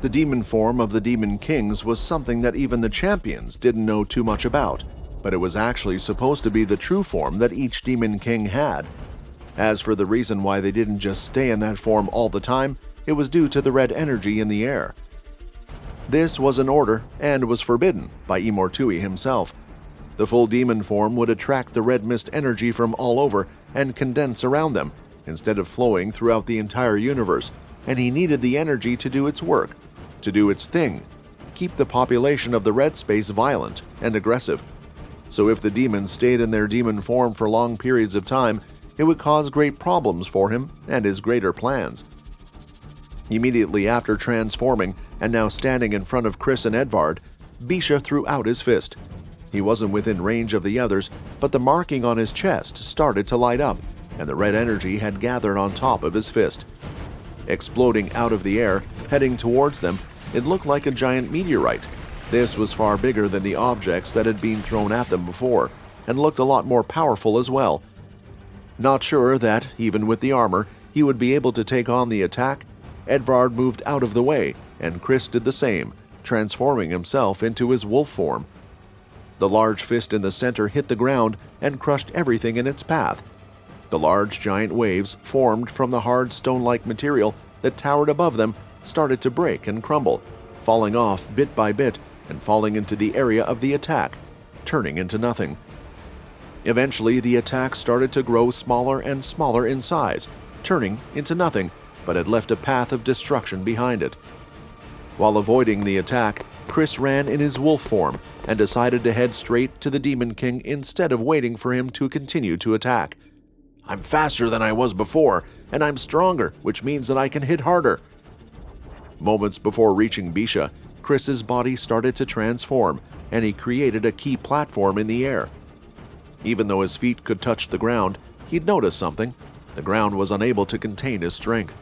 The demon form of the Demon Kings was something that even the champions didn't know too much about, but it was actually supposed to be the true form that each Demon King had. As for the reason why they didn't just stay in that form all the time, it was due to the red energy in the air. This was an order and was forbidden by Immortui himself. The full demon form would attract the red mist energy from all over and condense around them, instead of flowing throughout the entire universe, and he needed the energy to do its work, to do its thing, keep the population of the red space violent and aggressive. So if the demons stayed in their demon form for long periods of time, it would cause great problems for him and his greater plans. Immediately after transforming and now standing in front of Chris and Edvard, Bisha threw out his fist. He wasn't within range of the others, but the marking on his chest started to light up, and the red energy had gathered on top of his fist. Exploding out of the air, heading towards them, it looked like a giant meteorite. This was far bigger than the objects that had been thrown at them before, and looked a lot more powerful as well. Not sure that, even with the armor, he would be able to take on the attack, Edvard moved out of the way, and Chris did the same, transforming himself into his wolf form. The large fist in the center hit the ground and crushed everything in its path. The large giant waves formed from the hard stone-like material that towered above them started to break and crumble, falling off bit by bit and falling into the area of the attack, turning into nothing. Eventually, the attack started to grow smaller and smaller in size, turning into nothing, but had left a path of destruction behind it. While avoiding the attack, Chris ran in his wolf form and decided to head straight to the Demon King instead of waiting for him to continue to attack. "I'm faster than I was before, and I'm stronger, which means that I can hit harder." Moments before reaching Bisha, Chris's body started to transform, and he created a key platform in the air. Even though his feet could touch the ground, he'd noticed something. The ground was unable to contain his strength.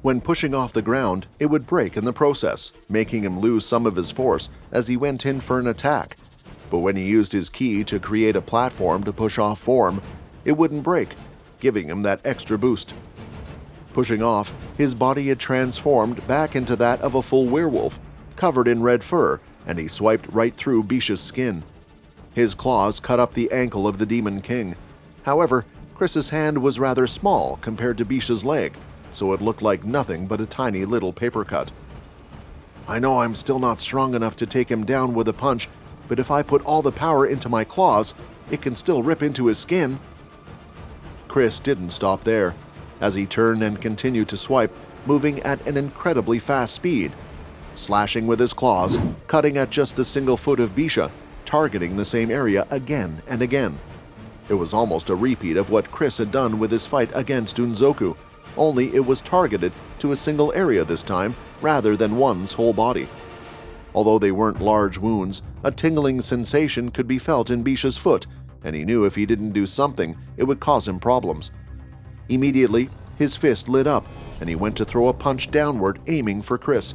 When pushing off the ground, it would break in the process, making him lose some of his force as he went in for an attack. But when he used his key to create a platform to push off form, it wouldn't break, giving him that extra boost. Pushing off, his body had transformed back into that of a full werewolf, covered in red fur, and he swiped right through Bisha's skin. His claws cut up the ankle of the Demon King. However, Chris's hand was rather small compared to Bisha's leg, so it looked like nothing but a tiny little paper cut. "I know I'm still not strong enough to take him down with a punch, but if I put all the power into my claws, it can still rip into his skin." Chris didn't stop there, as he turned and continued to swipe, moving at an incredibly fast speed, slashing with his claws, cutting at just the single foot of Bisha, targeting the same area again and again. It was almost a repeat of what Chris had done with his fight against Unzoku, only it was targeted to a single area this time rather than one's whole body. Although they weren't large wounds, a tingling sensation could be felt in Bisha's foot, and he knew if he didn't do something, it would cause him problems. Immediately, his fist lit up, and he went to throw a punch downward, aiming for Chris.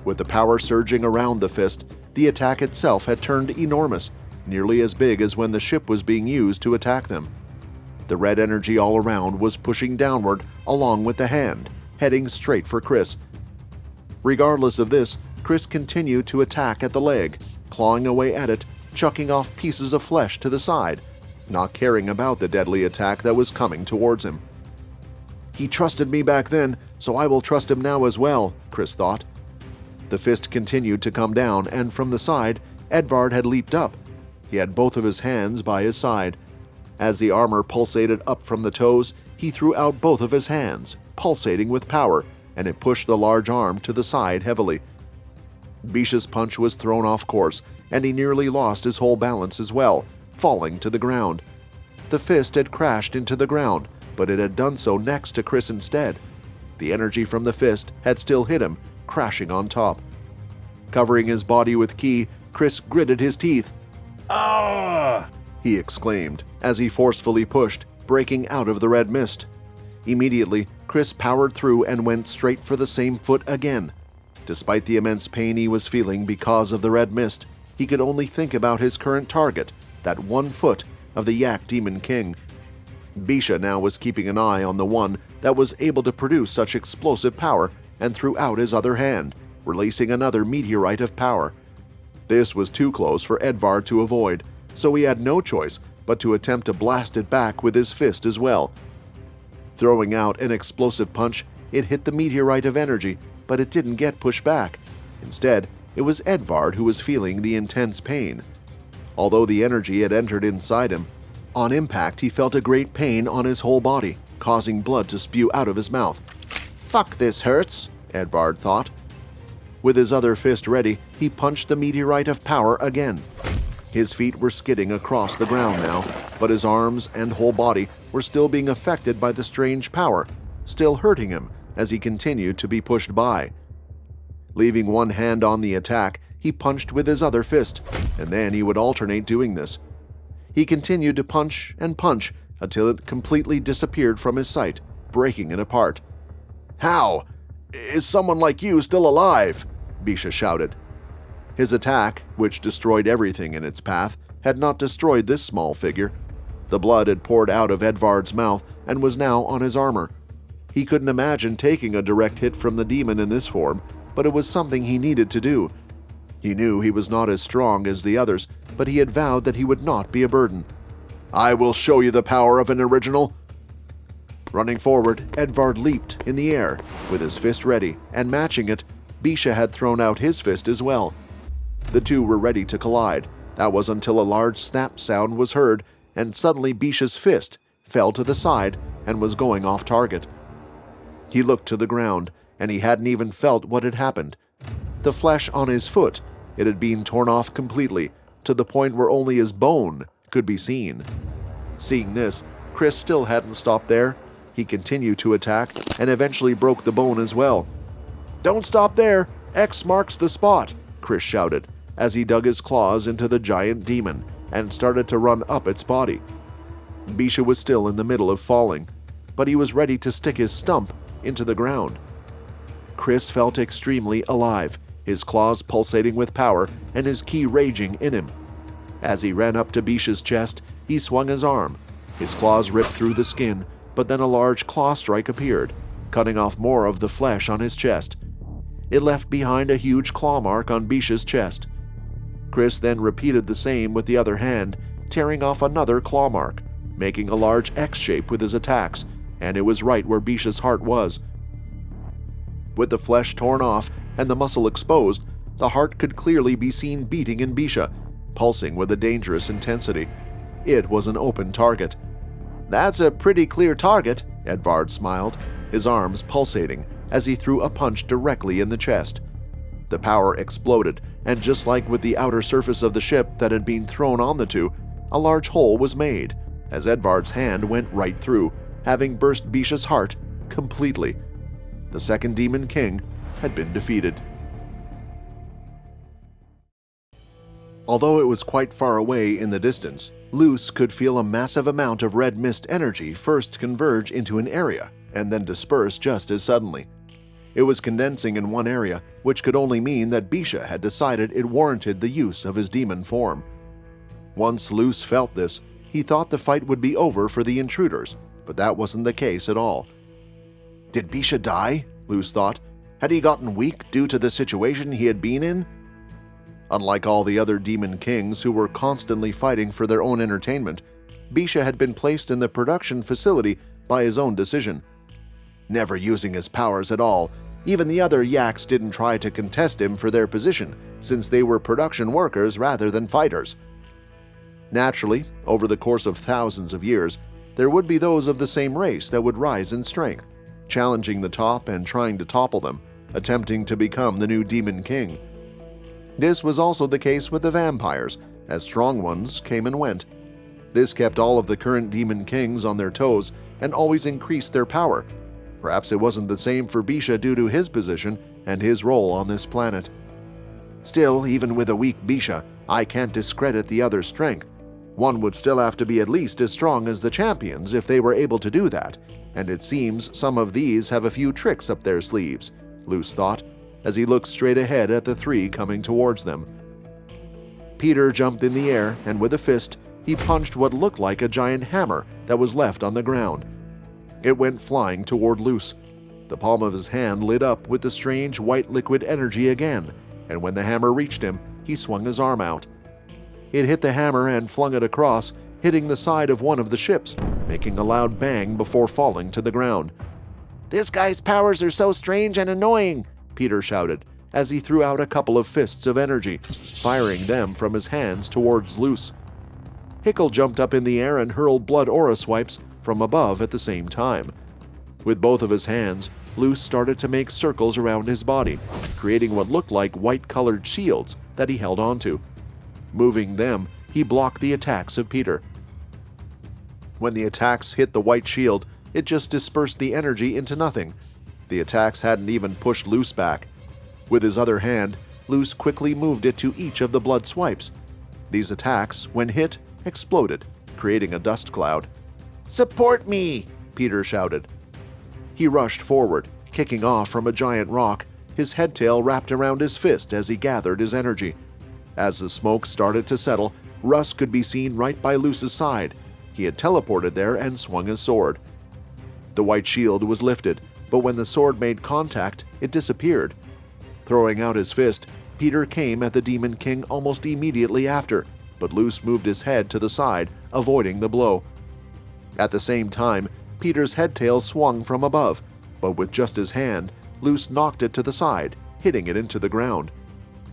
With the power surging around the fist, the attack itself had turned enormous, nearly as big as when the ship was being used to attack them. The red energy all around was pushing downward along with the hand, heading straight for Chris. Regardless of this, Chris continued to attack at the leg, clawing away at it, chucking off pieces of flesh to the side, not caring about the deadly attack that was coming towards him. "He trusted me back then, so I will trust him now as well," Chris thought. The fist continued to come down, and from the side, Edvard had leaped up. He had both of his hands by his side. As the armor pulsated up from the toes, he threw out both of his hands, pulsating with power, and it pushed the large arm to the side heavily. Bisha's punch was thrown off course, and he nearly lost his whole balance as well, falling to the ground. The fist had crashed into the ground, but it had done so next to Chris instead. The energy from the fist had still hit him, crashing on top. Covering his body with ki, Chris gritted his teeth. "Ah!" he exclaimed as he forcefully pushed, breaking out of the red mist. Immediately, Chris powered through and went straight for the same foot again. Despite the immense pain he was feeling because of the red mist, he could only think about his current target, that 1 foot of the Yak Demon King. Bisha now was keeping an eye on the one that was able to produce such explosive power and threw out his other hand, releasing another meteorite of power. This was too close for Edvard to avoid, so he had no choice but to attempt to blast it back with his fist as well. Throwing out an explosive punch, it hit the meteorite of energy, but it didn't get pushed back. Instead, it was Edvard who was feeling the intense pain. Although the energy had entered inside him, on impact he felt a great pain on his whole body, causing blood to spew out of his mouth. "Fuck, this hurts," Edvard thought. With his other fist ready, he punched the meteorite of power again. His feet were skidding across the ground now, but his arms and whole body were still being affected by the strange power, still hurting him as he continued to be pushed by. Leaving one hand on the attack, he punched with his other fist, and then he would alternate doing this. He continued to punch and punch until it completely disappeared from his sight, breaking it apart. "How? Is someone like you still alive?" Bisha shouted. His attack, which destroyed everything in its path, had not destroyed this small figure. The blood had poured out of Edvard's mouth and was now on his armor. He couldn't imagine taking a direct hit from the demon in this form, but it was something he needed to do. He knew he was not as strong as the others, but he had vowed that he would not be a burden. "I will show you the power of an original." Running forward, Edvard leaped in the air, with his fist ready, and matching it, Bisha had thrown out his fist as well. The two were ready to collide. That was until a large snap sound was heard, and suddenly Bisha's fist fell to the side and was going off target. He looked to the ground, and he hadn't even felt what had happened. The flesh on his foot, it had been torn off completely, to the point where only his bone could be seen. Seeing this, Chris still hadn't stopped there. He continued to attack and eventually broke the bone as well. "Don't stop there! X marks the spot!" Chris shouted as he dug his claws into the giant demon and started to run up its body. Bisha was still in the middle of falling, but he was ready to stick his stump into the ground. Chris felt extremely alive, his claws pulsating with power and his ki raging in him. As he ran up to Bisha's chest, he swung his arm. His claws ripped through the skin, but then a large claw strike appeared, cutting off more of the flesh on his chest. It left behind a huge claw mark on Bisha's chest. Chris then repeated the same with the other hand, tearing off another claw mark, making a large X shape with his attacks, and it was right where Bisha's heart was. With the flesh torn off and the muscle exposed, the heart could clearly be seen beating in Bisha, pulsing with a dangerous intensity. It was an open target. "That's a pretty clear target," Edvard smiled, his arms pulsating as he threw a punch directly in the chest. The power exploded, and just like with the outer surface of the ship that had been thrown on the two, a large hole was made, as Edvard's hand went right through, having burst Bisha's heart completely. The second Demon King had been defeated. Although it was quite far away in the distance, Luce could feel a massive amount of red mist energy first converge into an area and then disperse just as suddenly. It was condensing in one area, which could only mean that Bisha had decided it warranted the use of his demon form. Once Luce felt this, he thought the fight would be over for the intruders, but that wasn't the case at all. Did Bisha die? Luce thought. Had he gotten weak due to the situation he had been in? Unlike all the other demon kings who were constantly fighting for their own entertainment, Bisha had been placed in the production facility by his own decision. Never using his powers at all, even the other yaks didn't try to contest him for their position, since they were production workers rather than fighters. Naturally, over the course of thousands of years, there would be those of the same race that would rise in strength, challenging the top and trying to topple them, attempting to become the new demon king. This was also the case with the vampires, as strong ones came and went. This kept all of the current demon kings on their toes and always increased their power. Perhaps it wasn't the same for Bisha due to his position and his role on this planet. Still, even with a weak Bisha, I can't discredit the other's strength. One would still have to be at least as strong as the champions if they were able to do that, and it seems some of these have a few tricks up their sleeves, Luce thought, as he looked straight ahead at the three coming towards them. Peter jumped in the air, and with a fist, he punched what looked like a giant hammer that was left on the ground. It went flying toward Luce. The palm of his hand lit up with the strange white liquid energy again, and when the hammer reached him, he swung his arm out. It hit the hammer and flung it across, hitting the side of one of the ships, making a loud bang before falling to the ground. "This guy's powers are so strange and annoying," Peter shouted, as he threw out a couple of fists of energy, firing them from his hands towards Luce. Hickle jumped up in the air and hurled blood aura swipes from above at the same time. With both of his hands, Luce started to make circles around his body, creating what looked like white-colored shields that he held onto. Moving them, he blocked the attacks of Peter. When the attacks hit the white shield, it just dispersed the energy into nothing. The attacks hadn't even pushed Luce back. With his other hand, Luce quickly moved it to each of the blood swipes. These attacks, when hit, exploded, creating a dust cloud. "Support me!" Peter shouted. He rushed forward, kicking off from a giant rock, his headtail wrapped around his fist as he gathered his energy. As the smoke started to settle, Russ could be seen right by Luce's side. He had teleported there and swung his sword. The white shield was lifted, but when the sword made contact, it disappeared. Throwing out his fist, Peter came at the Demon King almost immediately after, but Luce moved his head to the side, avoiding the blow. At the same time, Peter's headtail swung from above, but with just his hand, Luce knocked it to the side, hitting it into the ground.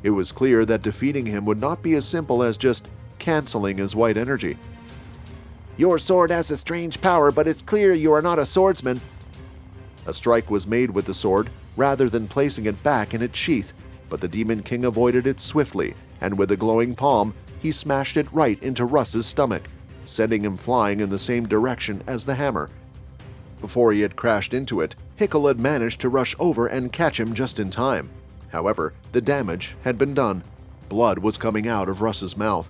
It was clear that defeating him would not be as simple as just canceling his white energy. "Your sword has a strange power, but it's clear you are not a swordsman." A strike was made with the sword, rather than placing it back in its sheath, but the Demon King avoided it swiftly, and with a glowing palm, he smashed it right into Russ's stomach, sending him flying in the same direction as the hammer. Before he had crashed into it, Hickle had managed to rush over and catch him just in time. However, the damage had been done. Blood was coming out of Russ's mouth.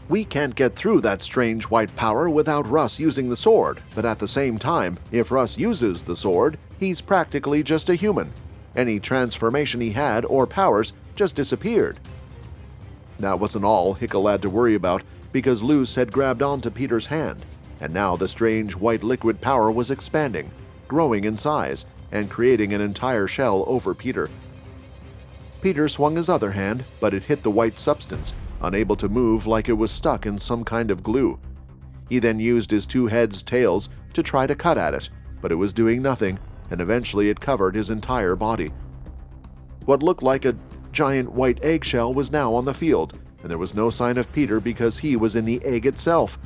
"We can't get through that strange white power without Russ using the sword, but at the same time, if Russ uses the sword, he's practically just a human. Any transformation he had or powers just disappeared." That wasn't all Hickle had to worry about, because Luce had grabbed onto Peter's hand, and now the strange white liquid power was expanding, growing in size, and creating an entire shell over Peter. Peter swung his other hand, but it hit the white substance, unable to move like it was stuck in some kind of glue. He then used his two heads' tails to try to cut at it, but it was doing nothing, and eventually it covered his entire body. What looked like a giant white eggshell was now on the field, and there was no sign of Peter because he was in the egg itself.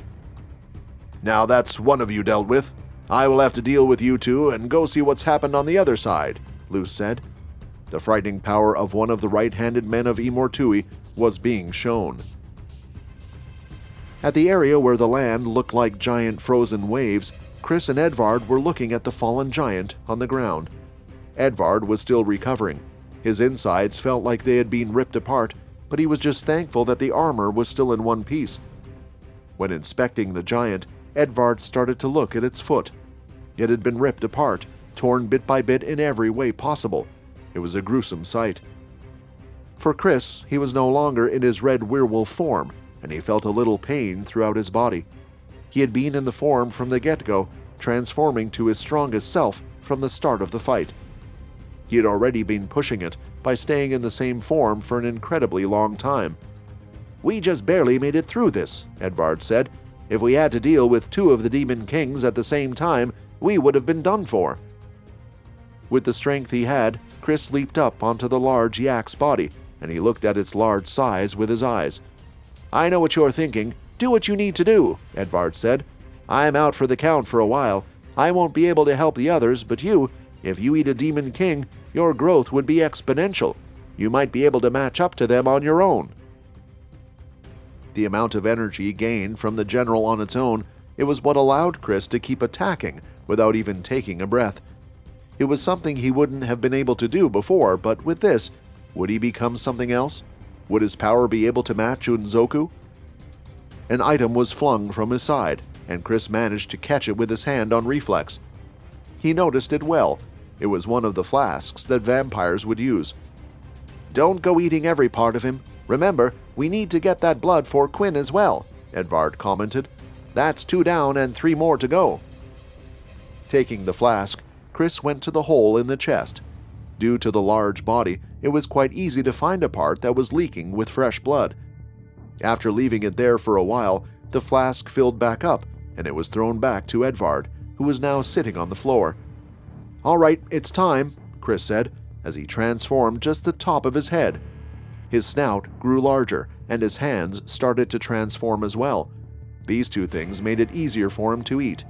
"Now that's one of you dealt with. I will have to deal with you two and go see what's happened on the other side," Luce said. The frightening power of one of the right-handed men of Immortui was being shown. At the area where the land looked like giant frozen waves, Chris and Edvard were looking at the fallen giant on the ground. Edvard was still recovering. His insides felt like they had been ripped apart, but he was just thankful that the armor was still in one piece. When inspecting the giant, Edvard started to look at its foot. It had been ripped apart, torn bit by bit in every way possible. It was a gruesome sight. For Chris, he was no longer in his red werewolf form, and he felt a little pain throughout his body. He had been in the form from the get-go, transforming to his strongest self from the start of the fight. He had already been pushing it by staying in the same form for an incredibly long time. "We just barely made it through this," Edvard said. "If we had to deal with two of the Demon Kings at the same time, we would have been done for." With the strength he had, Chris leaped up onto the large yak's body, and he looked at its large size with his eyes. "I know what you're thinking. Do what you need to do," Edvard said. "I'm out for the count for a while. I won't be able to help the others, but you, if you eat a Demon King, your growth would be exponential. You might be able to match up to them on your own." The amount of energy gained from the general on its own, it was what allowed Chris to keep attacking without even taking a breath. It was something he wouldn't have been able to do before, but with this, would he become something else? Would his power be able to match Unzoku? An item was flung from his side, and Chris managed to catch it with his hand on reflex. He noticed it well. It was one of the flasks that vampires would use. "Don't go eating every part of him. Remember, we need to get that blood for Quinn as well," Edvard commented. "That's 2 down and 3 more to go." Taking the flask, Chris went to the hole in the chest. Due to the large body, it was quite easy to find a part that was leaking with fresh blood. After leaving it there for a while, the flask filled back up, and it was thrown back to Edvard, who was now sitting on the floor. "All right, it's time," Chris said, as he transformed just the top of his head. His snout grew larger, and his hands started to transform as well. These two things made it easier for him to eat.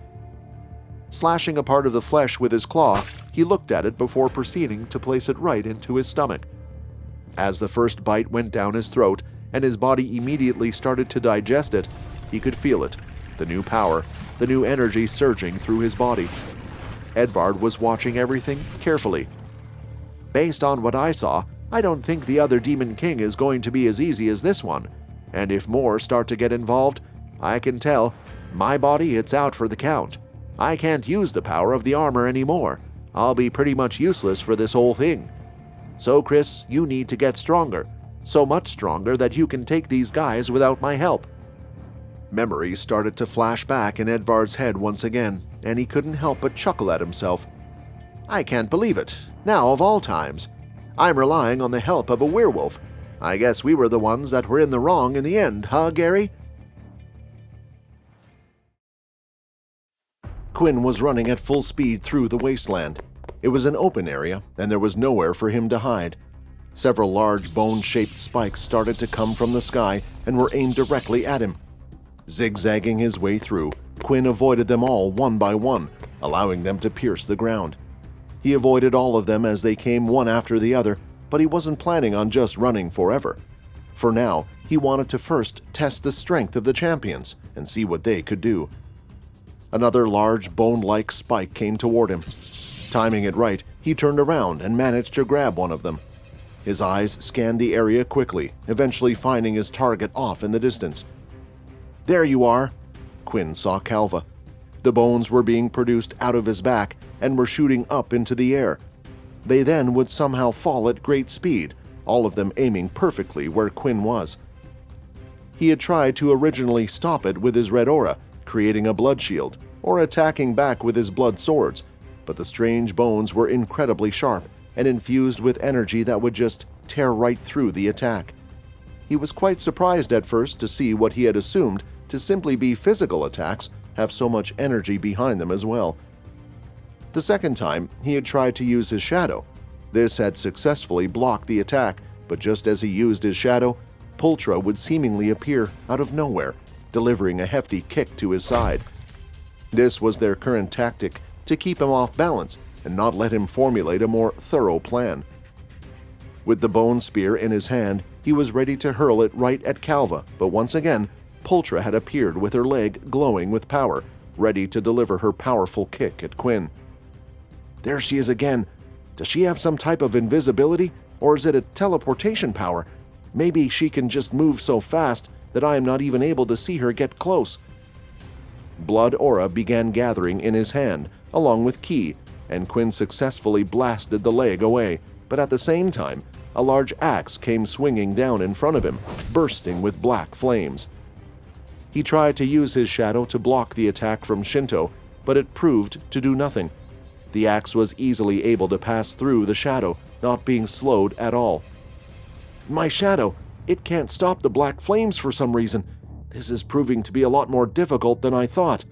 Slashing a part of the flesh with his claw, he looked at it before proceeding to place it right into his stomach. As the first bite went down his throat and his body immediately started to digest it, he could feel it, the new power, the new energy surging through his body. Edvard was watching everything carefully. "Based on what I saw, I don't think the other Demon King is going to be as easy as this one. And if more start to get involved, I can tell, my body, it's out for the count. I can't use the power of the armor anymore. I'll be pretty much useless for this whole thing. So, Chris, you need to get stronger. So much stronger that you can take these guys without my help." Memories started to flash back in Edvard's head once again, and he couldn't help but chuckle at himself. "I can't believe it. Now of all times. I'm relying on the help of a werewolf. I guess we were the ones that were in the wrong in the end, huh, Gary?" Quinn was running at full speed through the wasteland. It was an open area, and there was nowhere for him to hide. Several large bone-shaped spikes started to come from the sky and were aimed directly at him. Zigzagging his way through, Quinn avoided them all one by one, allowing them to pierce the ground. He avoided all of them as they came one after the other, but he wasn't planning on just running forever. For now, he wanted to first test the strength of the champions and see what they could do. Another large bone-like spike came toward him. Timing it right, he turned around and managed to grab one of them. His eyes scanned the area quickly, eventually finding his target off in the distance. "There you are!" Quinn saw Calva. The bones were being produced out of his back and were shooting up into the air. They then would somehow fall at great speed, all of them aiming perfectly where Quinn was. He had tried to originally stop it with his red aura, creating a blood shield, or attacking back with his blood swords, but the strange bones were incredibly sharp and infused with energy that would just tear right through the attack. He was quite surprised at first to see what he had assumed to simply be physical attacks have so much energy behind them as well. The second time, he had tried to use his shadow. This had successfully blocked the attack, but just as he used his shadow, Pultra would seemingly appear out of nowhere, delivering a hefty kick to his side. This was their current tactic, to keep him off balance and not let him formulate a more thorough plan. With the bone spear in his hand, he was ready to hurl it right at Calva, but once again, Pultra had appeared with her leg glowing with power, ready to deliver her powerful kick at Quinn. "There she is again. Does she have some type of invisibility, or is it a teleportation power? Maybe she can just move so fast that I am not even able to see her get close." Blood aura began gathering in his hand, along with ki, and Quinn successfully blasted the leg away, but at the same time, a large axe came swinging down in front of him, bursting with black flames. He tried to use his shadow to block the attack from Shinto, but it proved to do nothing. The axe was easily able to pass through the shadow, not being slowed at all. "My shadow! It can't stop the black flames for some reason. This is proving to be a lot more difficult than I thought."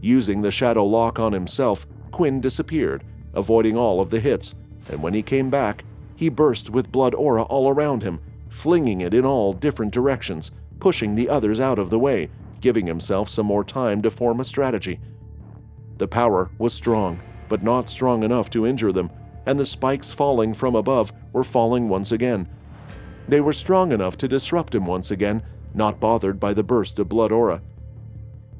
Using the shadow lock on himself, Quinn disappeared, avoiding all of the hits, and when he came back, he burst with blood aura all around him, flinging it in all different directions, pushing the others out of the way, giving himself some more time to form a strategy. The power was strong, but not strong enough to injure them, and the spikes falling from above were falling once again. They were strong enough to disrupt him once again, not bothered by the burst of blood aura.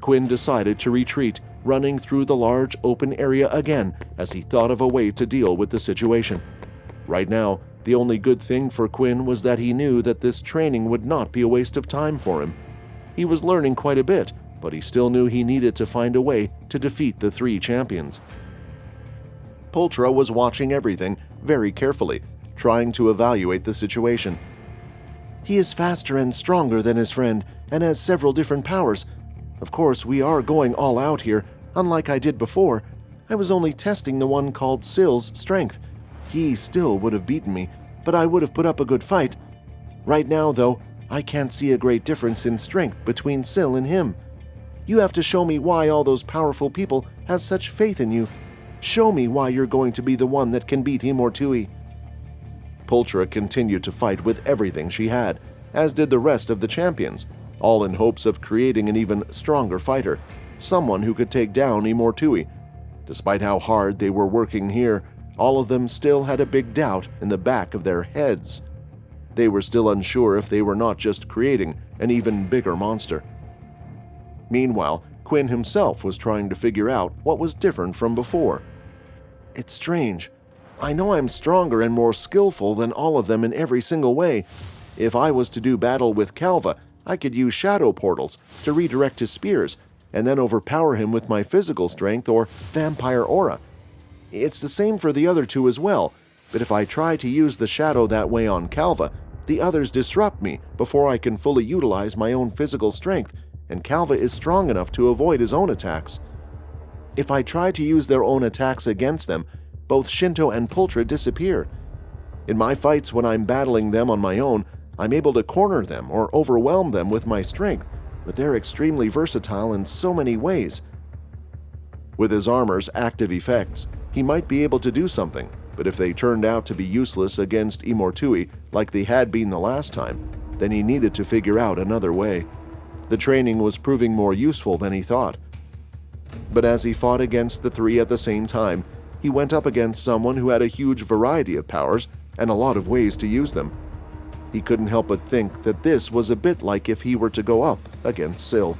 Quinn decided to retreat, running through the large open area again as he thought of a way to deal with the situation. Right now, the only good thing for Quinn was that he knew that this training would not be a waste of time for him. He was learning quite a bit, but he still knew he needed to find a way to defeat the three champions. Pultra was watching everything very carefully, trying to evaluate the situation. "He is faster and stronger than his friend, and has several different powers. Of course, we are going all out here, unlike I did before. I was only testing the one called Sill's strength. He still would have beaten me, but I would have put up a good fight. Right now, though, I can't see a great difference in strength between Sill and him. You have to show me why all those powerful people have such faith in you. Show me why you're going to be the one that can beat him or Tui." Pulchra continued to fight with everything she had, as did the rest of the champions, all in hopes of creating an even stronger fighter, someone who could take down Imortui. Despite how hard they were working here, all of them still had a big doubt in the back of their heads. They were still unsure if they were not just creating an even bigger monster. Meanwhile, Quinn himself was trying to figure out what was different from before. "It's strange. I know I'm stronger and more skillful than all of them in every single way. If I was to do battle with Calva, I could use shadow portals to redirect his spears and then overpower him with my physical strength or vampire aura. It's the same for the other two as well, but if I try to use the shadow that way on Calva, the others disrupt me before I can fully utilize my own physical strength, and Calva is strong enough to avoid his own attacks. If I try to use their own attacks against them, both Shinto and Pulchra disappear. In my fights when I'm battling them on my own, I'm able to corner them or overwhelm them with my strength, but they're extremely versatile in so many ways. With his armor's active effects, he might be able to do something, but if they turned out to be useless against Imortui like they had been the last time, then he needed to figure out another way. The training was proving more useful than he thought. But as he fought against the three at the same time, he went up against someone who had a huge variety of powers and a lot of ways to use them. He couldn't help but think that this was a bit like if he were to go up against Sill.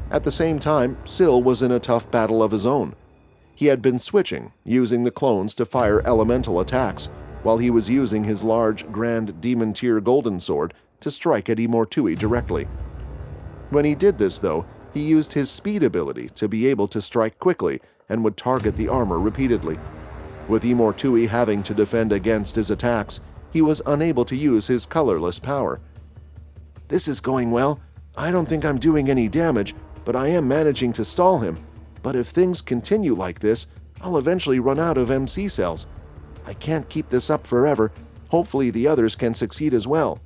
At the same time, Sill was in a tough battle of his own. He had been switching, using the clones to fire elemental attacks, while he was using his large Grand Demon Tier Golden Sword to strike at Imortui directly. When he did this, though, he used his speed ability to be able to strike quickly and would target the armor repeatedly. With Imortui having to defend against his attacks, he was unable to use his colorless power. "This is going well. I don't think I'm doing any damage, but I am managing to stall him. But if things continue like this, I'll eventually run out of MC cells. I can't keep this up forever. Hopefully the others can succeed as well."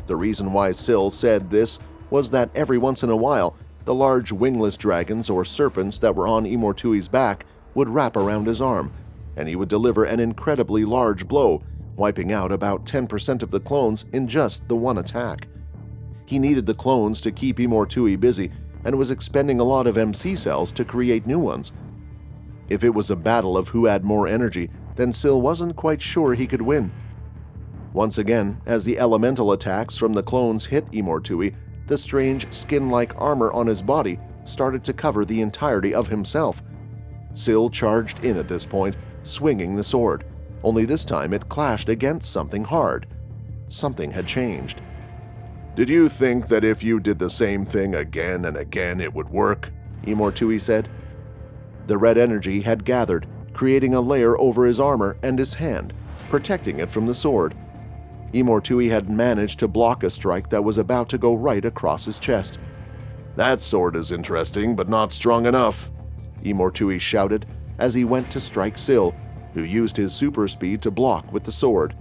The reason why Sill said this was that every once in a while, the large wingless dragons or serpents that were on Imortui's back would wrap around his arm, and he would deliver an incredibly large blow, wiping out about 10% of the clones in just the one attack. He needed the clones to keep Imortui busy and was expending a lot of MC cells to create new ones. If it was a battle of who had more energy, then Sill wasn't quite sure he could win. Once again, as the elemental attacks from the clones hit Imortui, the strange skin-like armor on his body started to cover the entirety of himself. Sill charged in at this point, swinging the sword, only this time it clashed against something hard. Something had changed. "Did you think that if you did the same thing again and again it would work?" Imortui said. The red energy had gathered, creating a layer over his armor and his hand, protecting it from the sword. Imortui had managed to block a strike that was about to go right across his chest. "That sword is interesting, but not strong enough," Imortui shouted as he went to strike Sill, who used his super speed to block with the sword.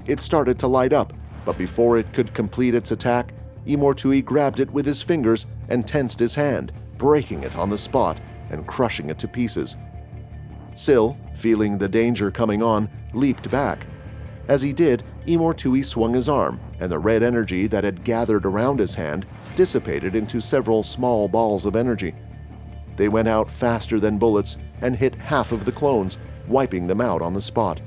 It started to light up, but before it could complete its attack, Imortui grabbed it with his fingers and tensed his hand, breaking it on the spot and crushing it to pieces. Sill, feeling the danger coming on, leaped back. As he did, Imortui swung his arm, and the red energy that had gathered around his hand dissipated into several small balls of energy. They went out faster than bullets and hit half of the clones, wiping them out on the spot.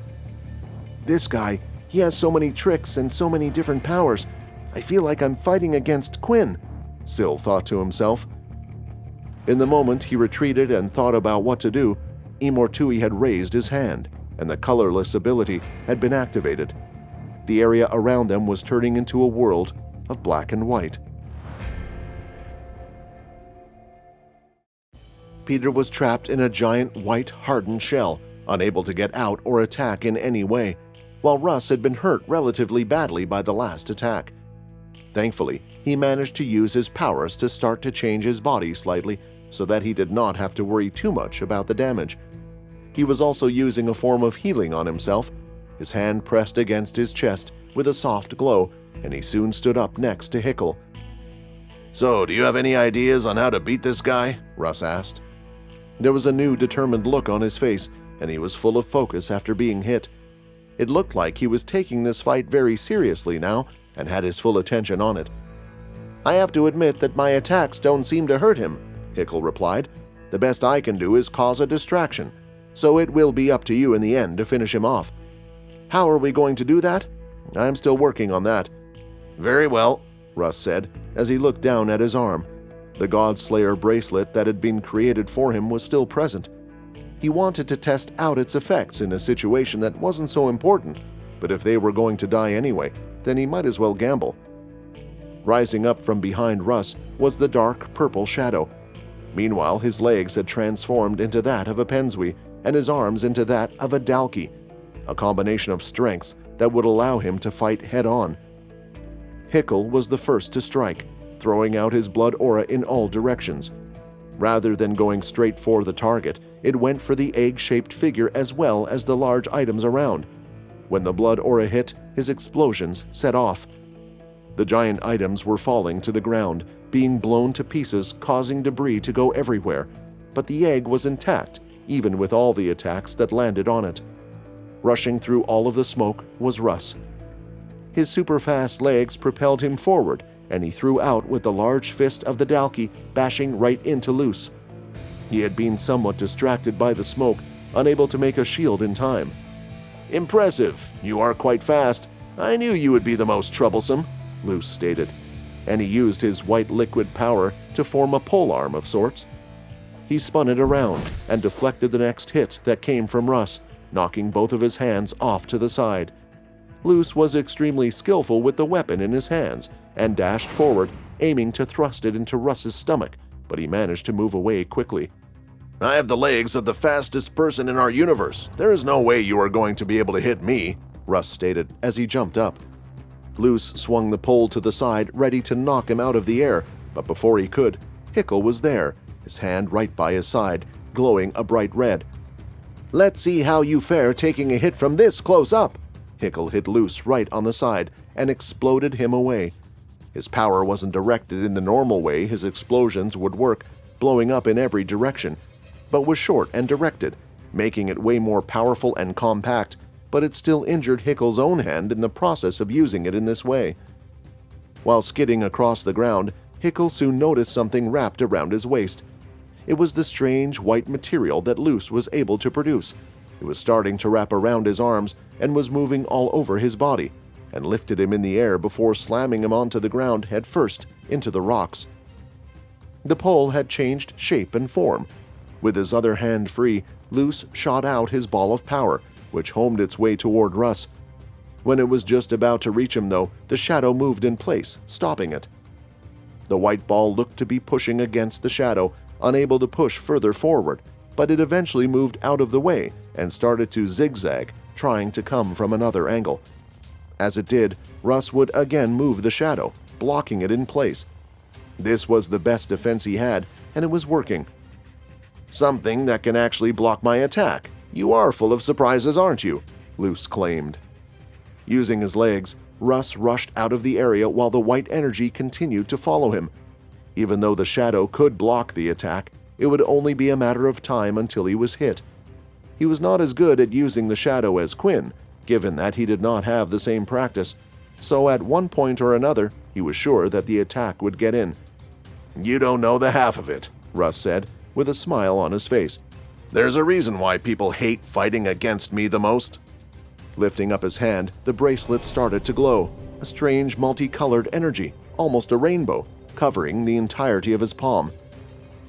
"This guy, he has so many tricks and so many different powers. I feel like I'm fighting against Quinn," Sill thought to himself. In the moment he retreated and thought about what to do, Imortui had raised his hand, and the colorless ability had been activated. The area around them was turning into a world of black and white. Peter was trapped in a giant white hardened shell, unable to get out or attack in any way, while Russ had been hurt relatively badly by the last attack. Thankfully, he managed to use his powers to start to change his body slightly, so that he did not have to worry too much about the damage. He was also using a form of healing on himself. His hand pressed against his chest with a soft glow, and he soon stood up next to Hickle. "So, do you have any ideas on how to beat this guy?" Russ asked. There was a new determined look on his face, and he was full of focus after being hit. It looked like he was taking this fight very seriously now and had his full attention on it. "I have to admit that my attacks don't seem to hurt him," Hickle replied. "The best I can do is cause a distraction, so it will be up to you in the end to finish him off." "How are we going to do that?" "I'm still working on that." "Very well," Russ said as he looked down at his arm. The Godslayer bracelet that had been created for him was still present. He wanted to test out its effects in a situation that wasn't so important, but if they were going to die anyway, then he might as well gamble. Rising up from behind Russ was the dark purple shadow. Meanwhile, his legs had transformed into that of a Pensui and his arms into that of a Dalki, a combination of strengths that would allow him to fight head-on. Hickle was the first to strike, throwing out his blood aura in all directions. Rather than going straight for the target, it went for the egg-shaped figure as well as the large items around. When the blood aura hit, his explosions set off. The giant items were falling to the ground, being blown to pieces, causing debris to go everywhere, but the egg was intact, even with all the attacks that landed on it. Rushing through all of the smoke was Russ. His super-fast legs propelled him forward, and he threw out with the large fist of the Dalki, bashing right into Luce. He had been somewhat distracted by the smoke, unable to make a shield in time. "Impressive. You are quite fast. I knew you would be the most troublesome," Luce stated, and he used his white liquid power to form a polearm of sorts. He spun it around and deflected the next hit that came from Russ, knocking both of his hands off to the side. Luce was extremely skillful with the weapon in his hands and dashed forward, aiming to thrust it into Russ's stomach, but he managed to move away quickly. "I have the legs of the fastest person in our universe. There is no way you are going to be able to hit me," Russ stated as he jumped up. Luce swung the pole to the side, ready to knock him out of the air, but before he could, Hickle was there, his hand right by his side, glowing a bright red. "Let's see how you fare taking a hit from this close up." Hickle hit Luce right on the side and exploded him away. His power wasn't directed in the normal way his explosions would work, blowing up in every direction, but was short and directed, making it way more powerful and compact, but it still injured Hickle's own hand in the process of using it in this way. While skidding across the ground, Hickle soon noticed something wrapped around his waist. It was the strange white material that Luce was able to produce. It was starting to wrap around his arms and was moving all over his body, and lifted him in the air before slamming him onto the ground head first into the rocks. The pole had changed shape and form. With his other hand free, Luce shot out his ball of power, which homed its way toward Russ. When it was just about to reach him, though, the shadow moved in place, stopping it. The white ball looked to be pushing against the shadow, unable to push further forward, but it eventually moved out of the way and started to zigzag, trying to come from another angle. As it did, Russ would again move the shadow, blocking it in place. This was the best defense he had, and it was working. "Something that can actually block my attack. You are full of surprises, aren't you?" Luce claimed. Using his legs, Russ rushed out of the area while the white energy continued to follow him. Even though the shadow could block the attack, it would only be a matter of time until he was hit. He was not as good at using the shadow as Quinn, given that he did not have the same practice, so at one point or another, he was sure that the attack would get in. "You don't know the half of it," Russ said, with a smile on his face. "There's a reason why people hate fighting against me the most." Lifting up his hand, the bracelet started to glow, a strange multicolored energy, almost a rainbow, covering the entirety of his palm.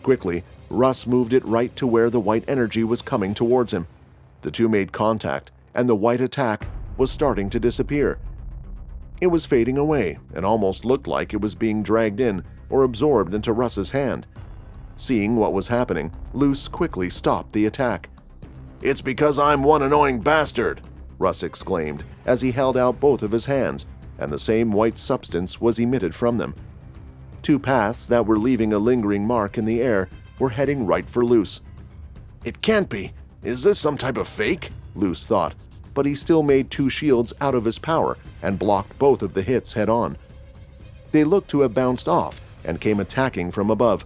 Quickly, Russ moved it right to where the white energy was coming towards him. The two made contact, and the white attack was starting to disappear. It was fading away and almost looked like it was being dragged in or absorbed into Russ's hand. Seeing what was happening, Luce quickly stopped the attack. "It's because I'm one annoying bastard!" Russ exclaimed as he held out both of his hands, and the same white substance was emitted from them. Two paths that were leaving a lingering mark in the air were heading right for Luce. "It can't be! Is this some type of fake?" Luce thought, but he still made 2 shields out of his power and blocked both of the hits head-on. They looked to have bounced off and came attacking from above.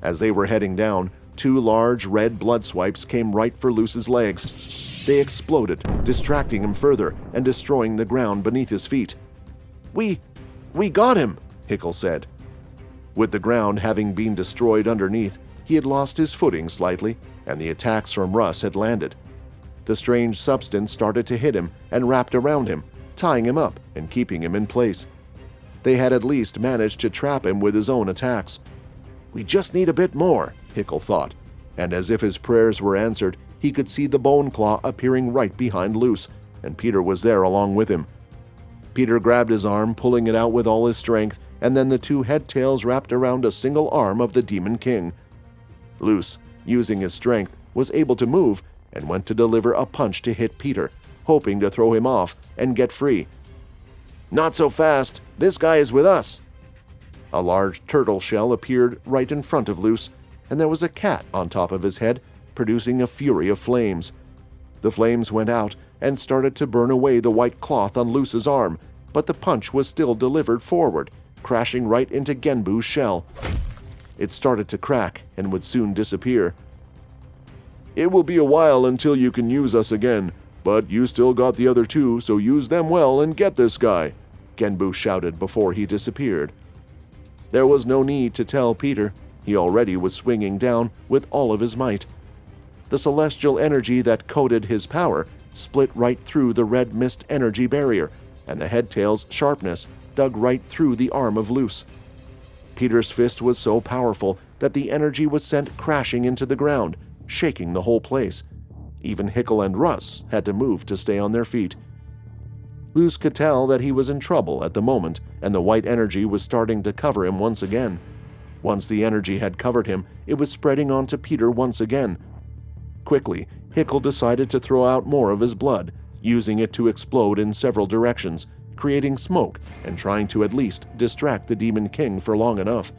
As they were heading down, 2 large red blood swipes came right for Luce's legs. They exploded, distracting him further and destroying the ground beneath his feet. We got him," Hickle said. With the ground having been destroyed underneath, he had lost his footing slightly, and the attacks from Russ had landed. The strange substance started to hit him and wrapped around him, tying him up and keeping him in place. They had at least managed to trap him with his own attacks. "We just need a bit more," Hickle thought, and as if his prayers were answered, he could see the bone claw appearing right behind Luce, and Peter was there along with him. Peter grabbed his arm, pulling it out with all his strength, and then the 2 head tails wrapped around a single arm of the Demon King. Luce, using his strength, was able to move and went to deliver a punch to hit Peter, hoping to throw him off and get free. "Not so fast! This guy is with us!" A large turtle shell appeared right in front of Luce, and there was a cat on top of his head, producing a fury of flames. The flames went out and started to burn away the white cloth on Luce's arm, but the punch was still delivered forward, crashing right into Genbu's shell. It started to crack and would soon disappear. "It will be a while until you can use us again, but you still got the other 2, so use them well and get this guy," Genbu shouted before he disappeared. There was no need to tell Peter. He already was swinging down with all of his might. The celestial energy that coated his power split right through the red mist energy barrier, and the headtail's sharpness dug right through the arm of Luce. Peter's fist was so powerful that the energy was sent crashing into the ground, shaking the whole place. Even Hickle and Russ had to move to stay on their feet. Luce could tell that he was in trouble at the moment, and the white energy was starting to cover him once again. Once the energy had covered him, it was spreading onto Peter once again. Quickly, Hickle decided to throw out more of his blood, using it to explode in several directions, creating smoke and trying to at least distract the Demon King for long enough.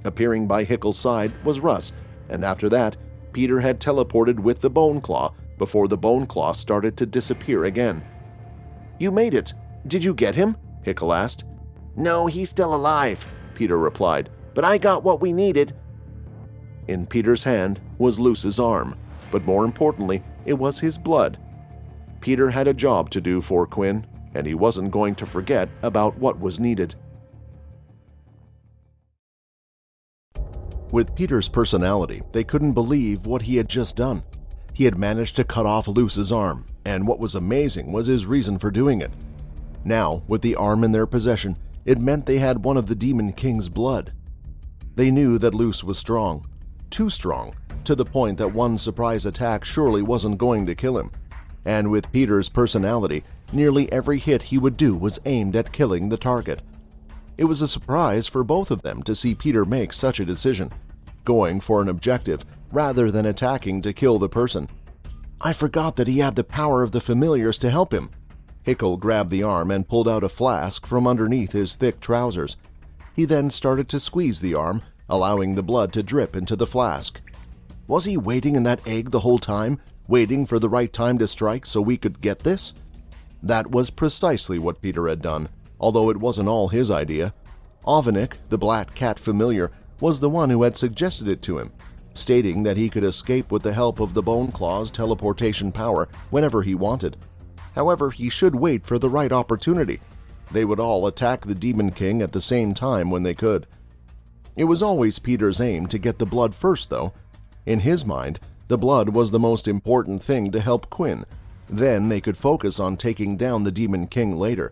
Appearing by Hickle's side was Russ, and after that, Peter had teleported with the Bone Claw before the Bone Claw started to disappear again. "You made it. Did you get him?" Hickle asked. "No, he's still alive," Peter replied, "but I got what we needed." In Peter's hand was Luce's arm, but more importantly, it was his blood. Peter had a job to do for Quinn, and he wasn't going to forget about what was needed. With Peter's personality, they couldn't believe what he had just done. He had managed to cut off Luce's arm, and what was amazing was his reason for doing it. Now, with the arm in their possession, it meant they had one of the Demon King's blood. They knew that Luce was strong, too strong, to the point that one surprise attack surely wasn't going to kill him. And with Peter's personality, nearly every hit he would do was aimed at killing the target. It was a surprise for both of them to see Peter make such a decision, going for an objective rather than attacking to kill the person. "I forgot that he had the power of the familiars to help him." Hickle grabbed the arm and pulled out a flask from underneath his thick trousers. He then started to squeeze the arm, allowing the blood to drip into the flask. Was he waiting in that egg the whole time, waiting for the right time to strike so we could get this? That was precisely what Peter had done, although it wasn't all his idea. Ovenik, the black cat familiar, was the one who had suggested it to him, stating that he could escape with the help of the Bone Claw's teleportation power whenever he wanted. However, he should wait for the right opportunity. They would all attack the Demon King at the same time when they could. It was always Peter's aim to get the blood first, though. In his mind, the blood was the most important thing to help Quinn. Then they could focus on taking down the Demon King later.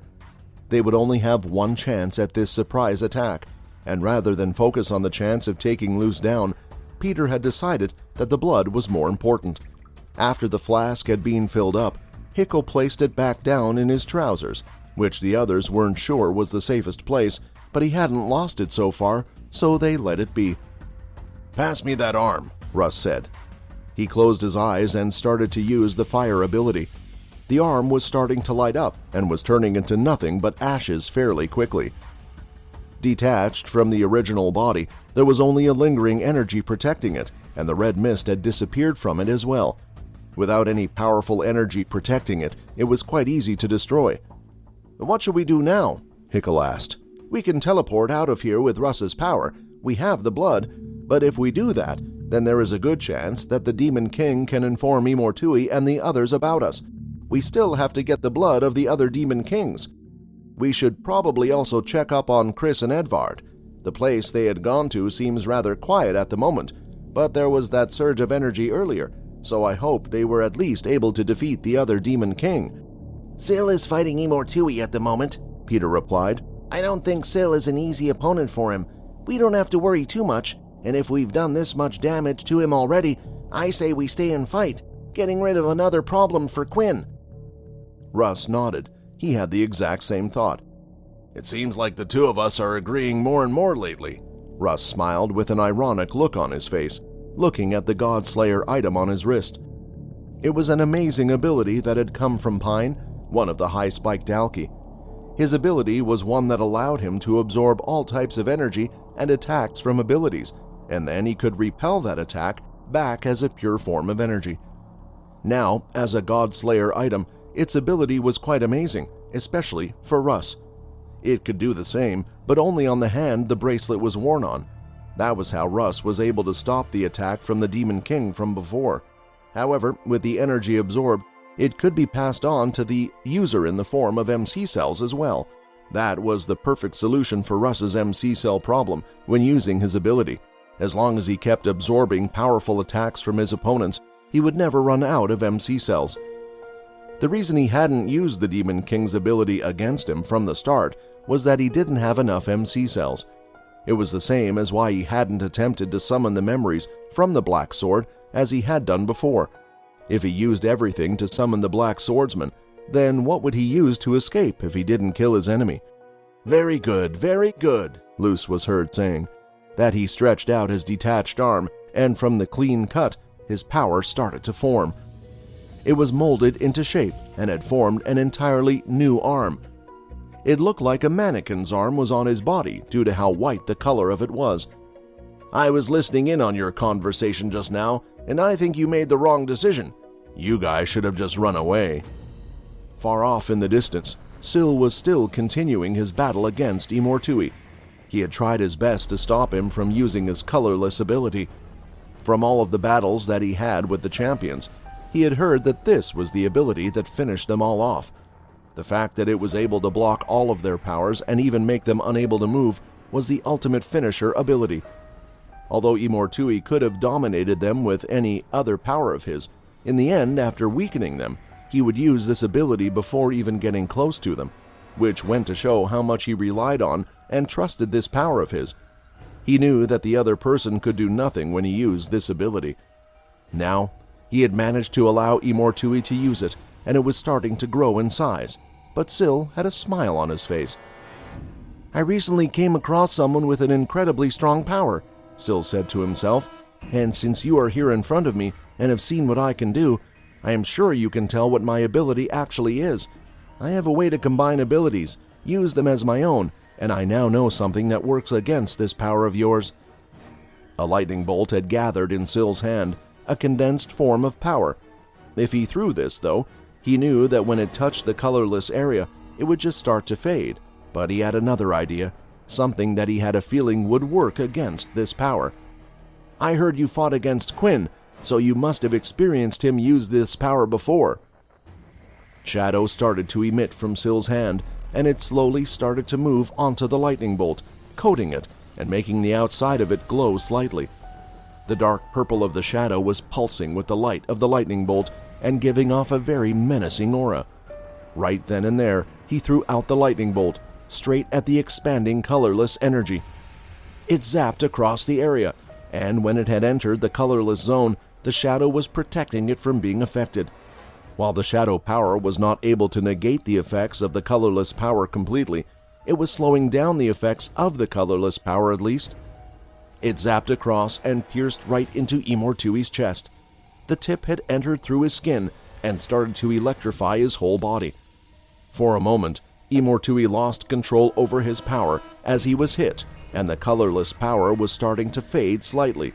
They would only have one chance at this surprise attack, and rather than focus on the chance of taking Luce down, Peter had decided that the blood was more important. After the flask had been filled up, Hickle placed it back down in his trousers, which the others weren't sure was the safest place, but he hadn't lost it so far, so they let it be. "Pass me that arm," Russ said. He closed his eyes and started to use the fire ability. The arm was starting to light up and was turning into nothing but ashes fairly quickly. Detached from the original body, there was only a lingering energy protecting it, and the red mist had disappeared from it as well. Without any powerful energy protecting it, it was quite easy to destroy. "What should we do now?" Hickel asked. "We can teleport out of here with Russ's power. We have the blood, but if we do that, then there is a good chance that the Demon King can inform Imortui and the others about us. We still have to get the blood of the other Demon Kings. We should probably also check up on Chris and Edvard. The place they had gone to seems rather quiet at the moment, but there was that surge of energy earlier, so I hope they were at least able to defeat the other Demon King." "Syl is fighting Imortui at the moment," Peter replied. "I don't think Syl is an easy opponent for him. We don't have to worry too much, and if we've done this much damage to him already, I say we stay and fight, getting rid of another problem for Quinn." Russ nodded. He had the exact same thought. "It seems like the two of us are agreeing more and more lately." Russ smiled with an ironic look on his face, looking at the Godslayer item on his wrist. It was an amazing ability that had come from Pine, one of the high-spiked Dalki. His ability was one that allowed him to absorb all types of energy and attacks from abilities, and then he could repel that attack back as a pure form of energy. Now, as a Godslayer item, its ability was quite amazing, especially for Russ. It could do the same, but only on the hand the bracelet was worn on. That was how Russ was able to stop the attack from the Demon King from before. However, with the energy absorbed, it could be passed on to the user in the form of MC cells as well. That was the perfect solution for Russ's MC cell problem when using his ability. As long as he kept absorbing powerful attacks from his opponents, he would never run out of MC cells. The reason he hadn't used the Demon King's ability against him from the start was that he didn't have enough MC cells. It was the same as why he hadn't attempted to summon the memories from the Black Sword as he had done before. If he used everything to summon the Black Swordsman, then what would he use to escape if he didn't kill his enemy? Very good, Luce was heard saying. That he stretched out his detached arm, and from the clean cut, his power started to form. It was molded into shape and had formed an entirely new arm. It looked like a mannequin's arm was on his body due to how white the color of it was. "I was listening in on your conversation just now, and I think you made the wrong decision. You guys should have just run away." Far off in the distance, Syl was still continuing his battle against Imortui. He had tried his best to stop him from using his colorless ability. From all of the battles that he had with the champions, he had heard that this was the ability that finished them all off. The fact that it was able to block all of their powers and even make them unable to move was the ultimate finisher ability. Although Imortui could have dominated them with any other power of his, in the end, after weakening them, he would use this ability before even getting close to them, which went to show how much he relied on and trusted this power of his. He knew that the other person could do nothing when he used this ability. Now, he had managed to allow Imortui to use it, and it was starting to grow in size, but Syl had a smile on his face. "I recently came across someone with an incredibly strong power," Syl said to himself, "and since you are here in front of me and have seen what I can do, I am sure you can tell what my ability actually is. I have a way to combine abilities, use them as my own, and I now know something that works against this power of yours." A lightning bolt had gathered in Syl's hand, a condensed form of power. If he threw this, though, he knew that when it touched the colorless area, it would just start to fade. But he had another idea, something that he had a feeling would work against this power. "I heard you fought against Quinn, so you must have experienced him use this power before." Shadow started to emit from Syl's hand, and it slowly started to move onto the lightning bolt, coating it and making the outside of it glow slightly. The dark purple of the shadow was pulsing with the light of the lightning bolt and giving off a very menacing aura. Right then and there, he threw out the lightning bolt, straight at the expanding colorless energy. It zapped across the area, and when it had entered the colorless zone, the shadow was protecting it from being affected. While the shadow power was not able to negate the effects of the colorless power completely, it was slowing down the effects of the colorless power at least. It zapped across and pierced right into Imortui's chest. The tip had entered through his skin and started to electrify his whole body. For a moment, Imortui lost control over his power as he was hit, and the colorless power was starting to fade slightly.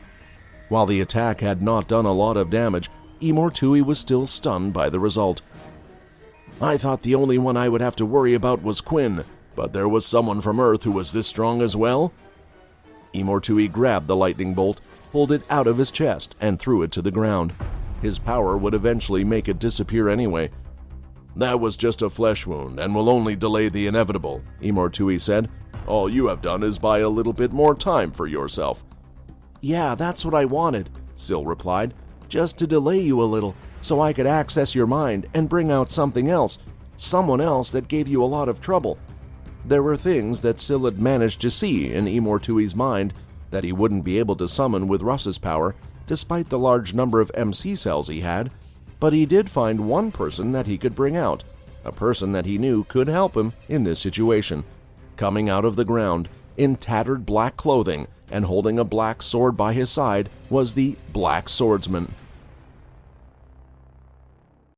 While the attack had not done a lot of damage, Imortui was still stunned by the result. I thought the only one I would have to worry about was Quinn, but there was someone from Earth who was this strong as well? Imortui grabbed the lightning bolt, pulled it out of his chest, and threw it to the ground. His power would eventually make it disappear anyway. That was just a flesh wound and will only delay the inevitable, Imortui said. All you have done is buy a little bit more time for yourself. Yeah, that's what I wanted, Syl replied. Just to delay you a little, so I could access your mind and bring out something else, someone else that gave you a lot of trouble. There were things that Syl had managed to see in Imortui's mind that he wouldn't be able to summon with Russ's power, despite the large number of MC cells he had, but he did find one person that he could bring out, a person that he knew could help him in this situation. Coming out of the ground, in tattered black clothing and holding a black sword by his side, was the Black Swordsman.